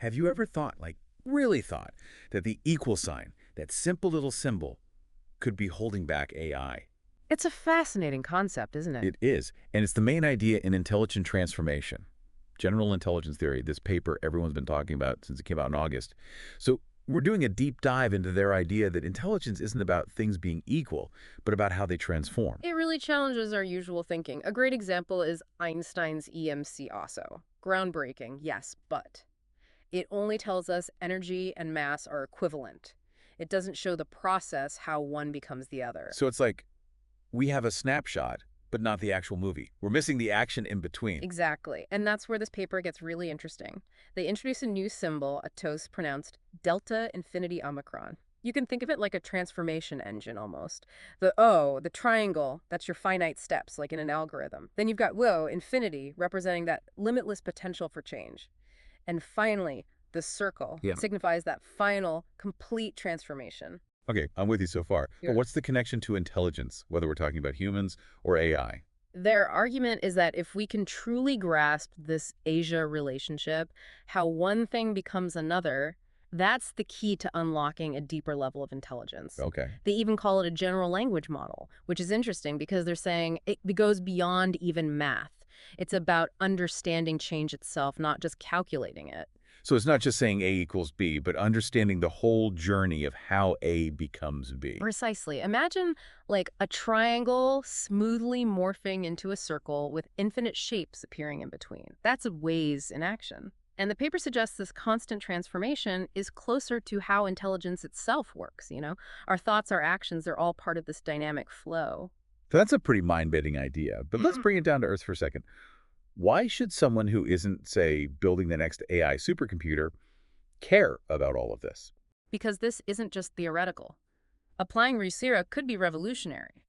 Have you ever thought, like really thought, that the equal sign, that simple little symbol, could be holding back AI? It's a fascinating concept, isn't it? It is, and it's the main idea in intelligent transformation. General intelligence theory, this paper everyone's been talking about since it came out in August. So we're doing a deep dive into their idea that intelligence isn't about things being equal, but about how they transform. It really challenges our usual thinking. A great example is Einstein's EMC also. Groundbreaking, yes, but it only tells us energy and mass are equivalent. It doesn't show the process how one becomes the other. So it's like we have a snapshot, but not the actual movie. We're missing the action in between. Exactly. And that's where this paper gets really interesting. They introduce a new symbol, a toast pronounced delta infinity omicron. You can think of it like a transformation engine almost. The O, the triangle, that's your finite steps, like in an algorithm. Then you've got whoa, infinity, representing that limitless potential for change. And finally, the circle Yeah. signifies that final, complete transformation. Okay, I'm with you so far. Yeah. But what's the connection to intelligence, whether we're talking about humans or AI? Their argument is that if we can truly grasp this Asia relationship, how one thing becomes another, that's the key to unlocking a deeper level of intelligence. Okay. They even call it a general language model, which is interesting because they're saying it goes beyond even math. It's about understanding change itself, not just calculating it. So it's not just saying A equals B, but understanding the whole journey of how A becomes B. Precisely. Imagine like a triangle smoothly morphing into a circle with infinite shapes appearing in between. That's a ways in action. And the paper suggests this constant transformation is closer to how intelligence itself works, you know? Our thoughts, our actions, they're all part of this dynamic flow. So that's a pretty mind-bending idea. But let's bring it down to earth for a second. Why should someone who isn't, say, building the next AI supercomputer care about all of this? Because this isn't just theoretical. Applying Rusira could be revolutionary.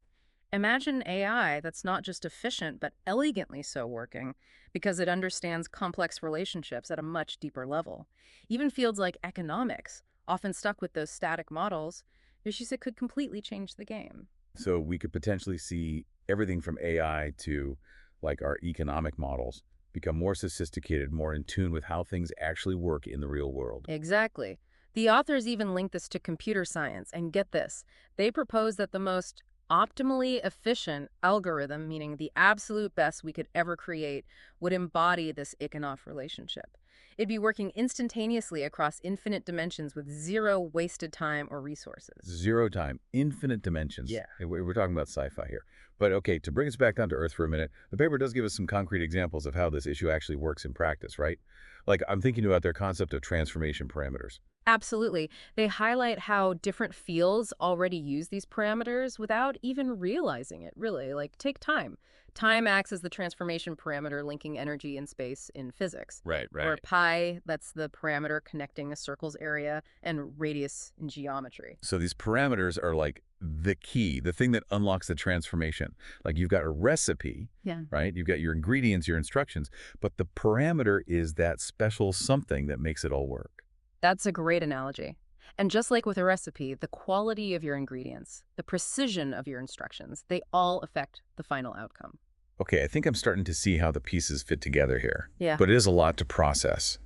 Imagine AI that's not just efficient, but elegantly so working, because it understands complex relationships at a much deeper level. Even fields like economics, often stuck with those static models, Yoshisa could completely change the game. So we could potentially see everything from AI to, like, our economic models become more sophisticated, more in tune with how things actually work in the real world. Exactly. The authors even link this to computer science, and get this, they propose that the most optimally efficient algorithm, meaning the absolute best we could ever create, would embody this Econoff relationship. It'd be working instantaneously across infinite dimensions with zero wasted time or resources. Zero time, infinite dimensions. Yeah. Hey, we're talking about sci-fi here. But okay, to bring us back down to earth for a minute, the paper does give us some concrete examples of how this issue actually works in practice, right? Like, I'm thinking about their concept of transformation parameters. Absolutely. They highlight how different fields already use these parameters without even realizing it, really. Like, take time. Time acts as the transformation parameter linking energy and space in physics. Right, Or pi, that's the parameter connecting a circle's area, and radius in geometry. So these parameters are like the key, the thing that unlocks the transformation. Like you've got a recipe, Yeah. right? You've got your ingredients, your instructions, but the parameter is that special something that makes it all work. That's a great analogy. And just like with a recipe, the quality of your ingredients, the precision of your instructions, they all affect the final outcome. Okay, I think I'm starting to see how the pieces fit together here. Yeah. But it is a lot to process.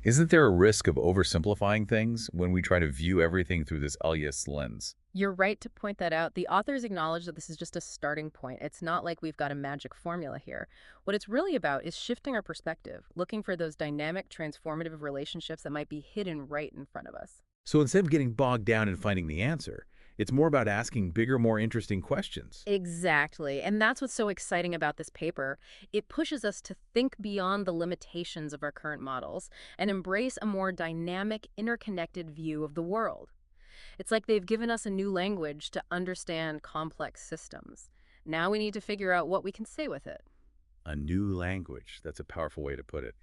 Isn't there a risk of oversimplifying things when we try to view everything through this alias lens? You're right to point that out. The authors acknowledge that this is just a starting point. It's not like we've got a magic formula here. What it's really about is shifting our perspective, looking for those dynamic, transformative relationships that might be hidden right in front of us. So instead of getting bogged down in finding the answer, it's more about asking bigger, more interesting questions. Exactly. And that's what's so exciting about this paper. It pushes us to think beyond the limitations of our current models and embrace a more dynamic, interconnected view of the world. It's like they've given us a new language to understand complex systems. Now we need to figure out what we can say with it. A new language. That's a powerful way to put it.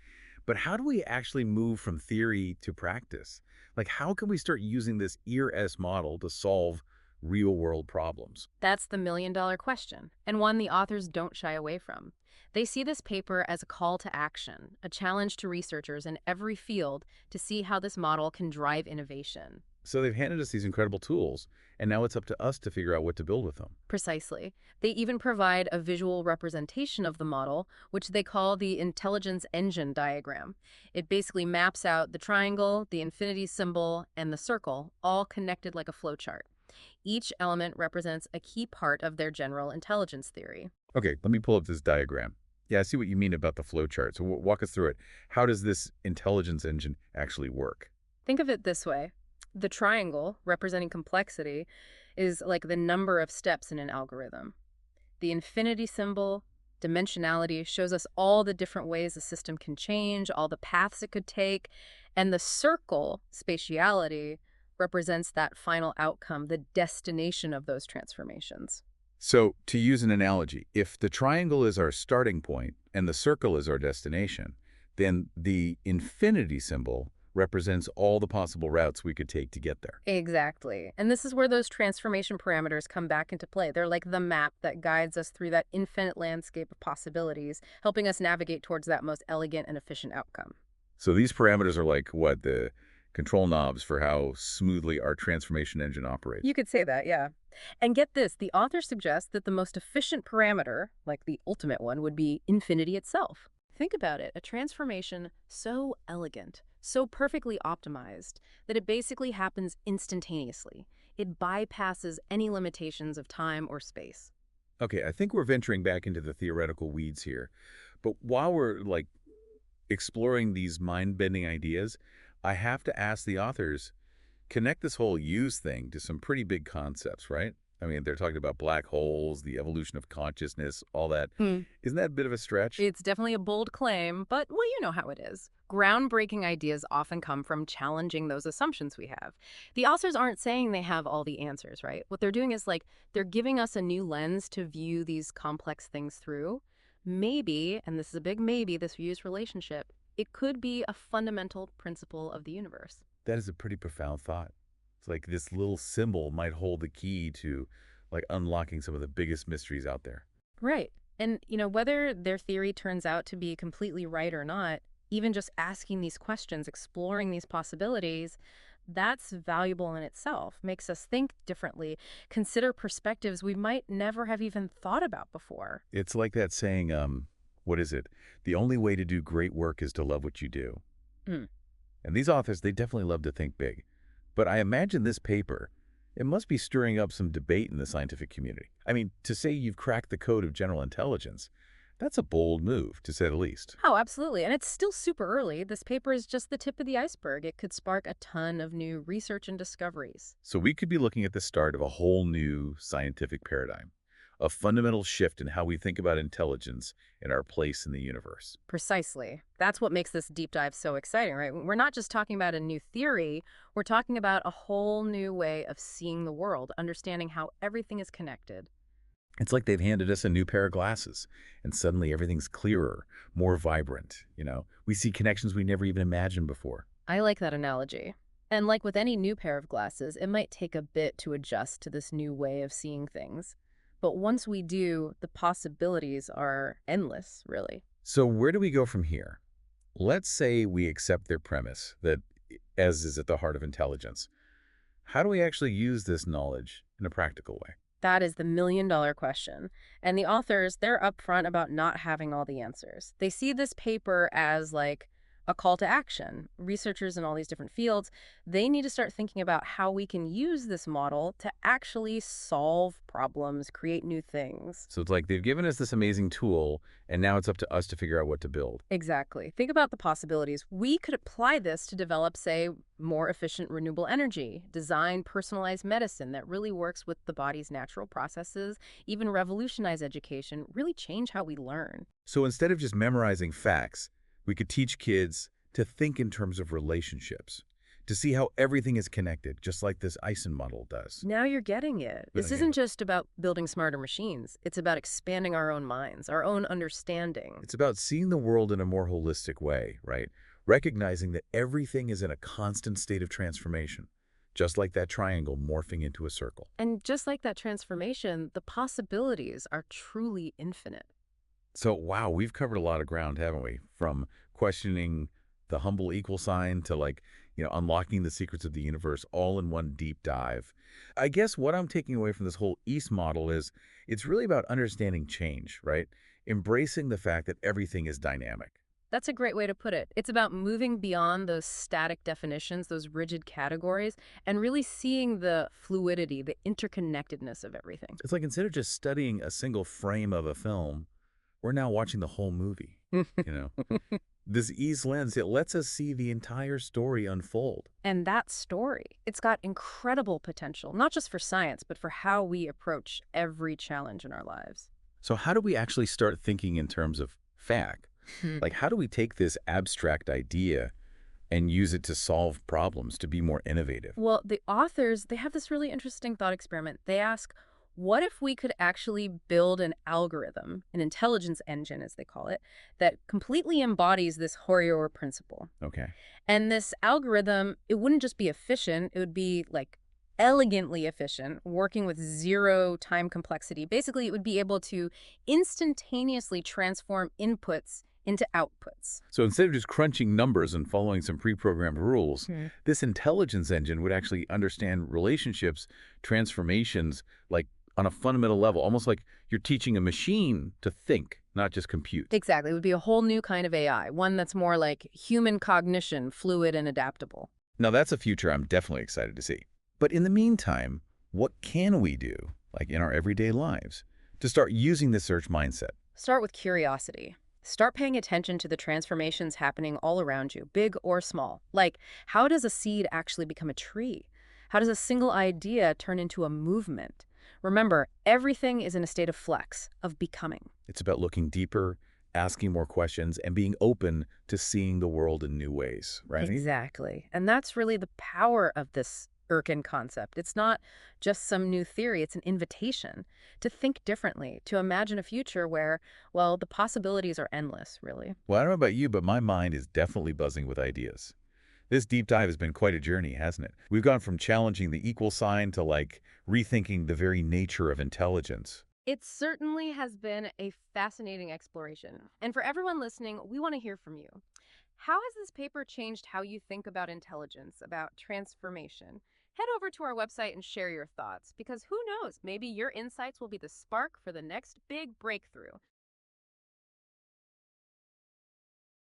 But how do we actually move from theory to practice? Like, how can we start using this ERS model to solve real-world problems? That's the million-dollar question, and one the authors don't shy away from. They see this paper as a call to action, a challenge to researchers in every field to see how this model can drive innovation. So they've handed us these incredible tools, and now it's up to us to figure out what to build with them. Precisely. They even provide a visual representation of the model, which they call the intelligence engine diagram. It basically maps out the triangle, the infinity symbol, and the circle, all connected like a flowchart. Each element represents a key part of their general intelligence theory. Okay, let me pull up this diagram. Yeah, I see what you mean about the flow chart. So walk us through it. How does this intelligence engine actually work? Think of it this way. The triangle, representing complexity, is like the number of steps in an algorithm. The infinity symbol, dimensionality, shows us all the different ways a system can change, all the paths it could take. And the circle, spatiality, represents that final outcome, the destination of those transformations. So, to use an analogy, if the triangle is our starting point and the circle is our destination, then the infinity symbol represents all the possible routes we could take to get there. Exactly. And this is where those transformation parameters come back into play. They're like the map that guides us through that infinite landscape of possibilities, helping us navigate towards that most elegant and efficient outcome. So these parameters are like what? The control knobs for how smoothly our transformation engine You operates. could say that, yeah. And get this, the author suggests that the most efficient parameter, like the ultimate one, would be infinity itself. Think about it, a transformation so elegant, so perfectly optimized, that it basically happens instantaneously. It bypasses any limitations of time or space. Okay, I think we're venturing back into the theoretical weeds here. But while we're exploring these mind-bending ideas, I have to ask the authors, connect this whole use thing to some pretty big concepts, right? I mean, they're talking about black holes, the evolution of consciousness, all that. Hmm. Isn't that a bit of a stretch? It's definitely a bold claim, but well, you know how it is. Groundbreaking ideas often come from challenging those assumptions we have. The authors aren't saying they have all the answers, right? What they're doing is like they're giving us a new lens to view these complex things through. Maybe, and this is a big maybe, this use relationship, it could be a fundamental principle of the universe. That is a pretty profound thought. It's like this little symbol might hold the key to unlocking some of the biggest mysteries out there. Right. And, whether their theory turns out to be completely right or not, even just asking these questions, exploring these possibilities, that's valuable in itself, makes us think differently, consider perspectives we might never have even thought about before. It's like that saying, what is it? The only way to do great work is to love what you do. Hmm. And these authors, they definitely love to think big. But I imagine this paper, it must be stirring up some debate in the scientific community. I mean, to say you've cracked the code of general intelligence, that's a bold move, to say the least. Oh, absolutely. And it's still super early. This paper is just the tip of the iceberg. It could spark a ton of new research and discoveries. So we could be looking at the start of a whole new scientific paradigm, a fundamental shift in how we think about intelligence and our place in the universe. Precisely. That's what makes this deep dive so exciting, right? We're not just talking about a new theory, we're talking about a whole new way of seeing the world, understanding how everything is connected. It's like they've handed us a new pair of glasses, and suddenly everything's clearer, more vibrant. We see connections we never even imagined before. I like that analogy. And like with any new pair of glasses, it might take a bit to adjust to this new way of seeing things. But once we do, the possibilities are endless, really. So where do we go from here? Let's say we accept their premise that as is at the heart of intelligence. How do we actually use this knowledge in a practical way? That is the million-dollar question. And the authors, they're upfront about not having all the answers. They see this paper as like a call to action. Researchers in all these different fields, they need to start thinking about how we can use this model to actually solve problems, create new things. So it's like they've given us this amazing tool, and now it's up to us to figure out what to build. Exactly. Think about the possibilities. We could apply this to develop, say, more efficient renewable energy, design personalized medicine that really works with the body's natural processes, even revolutionize education, really change how we learn. So instead of just memorizing facts, we could teach kids to think in terms of relationships, to see how everything is connected, just like this Eisen model does. Now you're getting it. This Okay. isn't just about building smarter machines. It's about expanding our own minds, our own understanding. It's about seeing the world in a more holistic way, right? Recognizing that everything is in a constant state of transformation, just like that triangle morphing into a circle. And just like that transformation, the possibilities are truly infinite. So, wow, we've covered a lot of ground, haven't we? From questioning the humble equal sign to unlocking the secrets of the universe all in one deep dive. I guess what I'm taking away from this whole East model is it's really about understanding change, right? Embracing the fact that everything is dynamic. That's a great way to put it. It's about moving beyond those static definitions, those rigid categories, and really seeing the fluidity, the interconnectedness of everything. It's like instead of just studying a single frame of a film, we're now watching the whole movie, you know? This East lens, it lets us see the entire story unfold. And that story, it's got incredible potential, not just for science, but for how we approach every challenge in our lives. So how do we actually start thinking in terms of fact? Like, how do we take this abstract idea and use it to solve problems, to be more innovative? Well, the authors, they have this really interesting thought experiment. They ask, what if we could actually build an algorithm, an intelligence engine, as they call it, that completely embodies this Hoyer principle? Okay. And this algorithm, it wouldn't just be efficient, it would be like elegantly efficient, working with zero time complexity. Basically, it would be able to instantaneously transform inputs into outputs. So instead of just crunching numbers and following some pre-programmed rules, this intelligence engine would actually understand relationships, transformations, like on a fundamental level, almost like you're teaching a machine to think, not just compute. Exactly. It would be a whole new kind of AI, one that's more like human cognition, fluid and adaptable. Now that's a future I'm definitely excited to see. But in the meantime, what can we do, like in our everyday lives, to start using the search mindset? Start with curiosity. Start paying attention to the transformations happening all around you, big or small. Like, how does a seed actually become a tree? How does a single idea turn into a movement? Remember, everything is in a state of flux, of becoming. It's about looking deeper, asking more questions, and being open to seeing the world in new ways, right? Exactly. And that's really the power of this Erkin concept. It's not just some new theory, it's an invitation to think differently, to imagine a future where, well, the possibilities are endless, really. Well, I don't know about you, but my mind is definitely buzzing with ideas. This deep dive has been quite a journey, hasn't it? We've gone from challenging the equal sign to rethinking the very nature of intelligence. It certainly has been a fascinating exploration. And for everyone listening, we want to hear from you. How has this paper changed how you think about intelligence, about transformation? Head over to our website and share your thoughts, because who knows, maybe your insights will be the spark for the next big breakthrough.